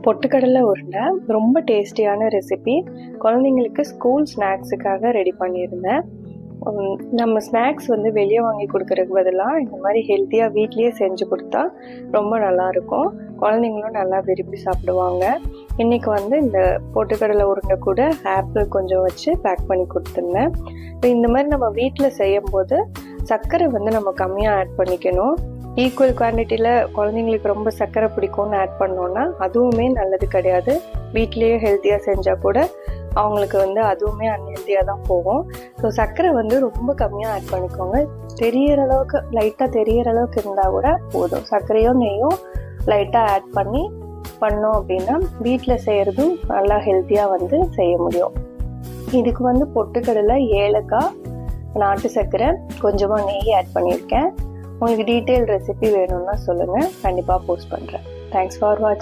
பொட்டுக்கடலை உருண்டை ரொம்ப டேஸ்டியான ரெசிபி. குழந்தைங்களுக்கு ஸ்கூல் ஸ்நாக்ஸுக்காக ரெடி பண்ணியிருந்தேன். நம்ம ஸ்நாக்ஸ் வெளியே வாங்கி கொடுக்கறதுக்கு பதிலாக இந்த மாதிரி ஹெல்த்தியாக வீட்லேயே செஞ்சு கொடுத்தா ரொம்ப நல்லாயிருக்கும். குழந்தைங்களும் நல்லா விரும்பி சாப்பிடுவாங்க. இன்றைக்கி இந்த பொட்டுக்கடலை உருண்டை கூட ஆப்பிள் கொஞ்சம் வச்சு பேக் பண்ணி கொடுத்துருந்தேன். இந்த மாதிரி நம்ம வீட்டில் செய்யும்போது சர்க்கரை நம்ம கம்மியாக ஆட் பண்ணிக்கணும். ஈக்குவல் குவான்டிட்டியில் குழந்தைங்களுக்கு ரொம்ப சர்க்கரை பிடிக்கும்னு ஆட் பண்ணோன்னா அதுவுமே நல்லது கிடையாது. வீட்லேயே ஹெல்த்தியாக செஞ்சால் கூட அவங்களுக்கு அதுவுமே அன்ஹெல்த்தியாக தான் போகும். ஸோ சர்க்கரை ரொம்ப கம்மியாக ஆட் பண்ணிக்கோங்க. தெரியிற அளவுக்கு லைட்டாக தெரியிற அளவுக்கு இருந்தால் கூட போதும். சர்க்கரையும் நெய்யும் லைட்டாக ஆட் பண்ணோம் அப்படின்னா வீட்டில் செய்கிறதும் நல்லா ஹெல்த்தியாக செய்ய முடியும். இதுக்கு பொட்டுக்கடலை, ஏலக்காய், நாட்டு சர்க்கரை, கொஞ்சமாக நெய் ஆட் பண்ணியிருக்கேன். உங்களுக்கு டீட்டெயில் ரெசிபி வேணும்னா சொல்லுங்கள், கண்டிப்பாக போஸ்ட் பண்ணுறேன். தேங்க்ஸ் ஃபார் வாட்சிங்.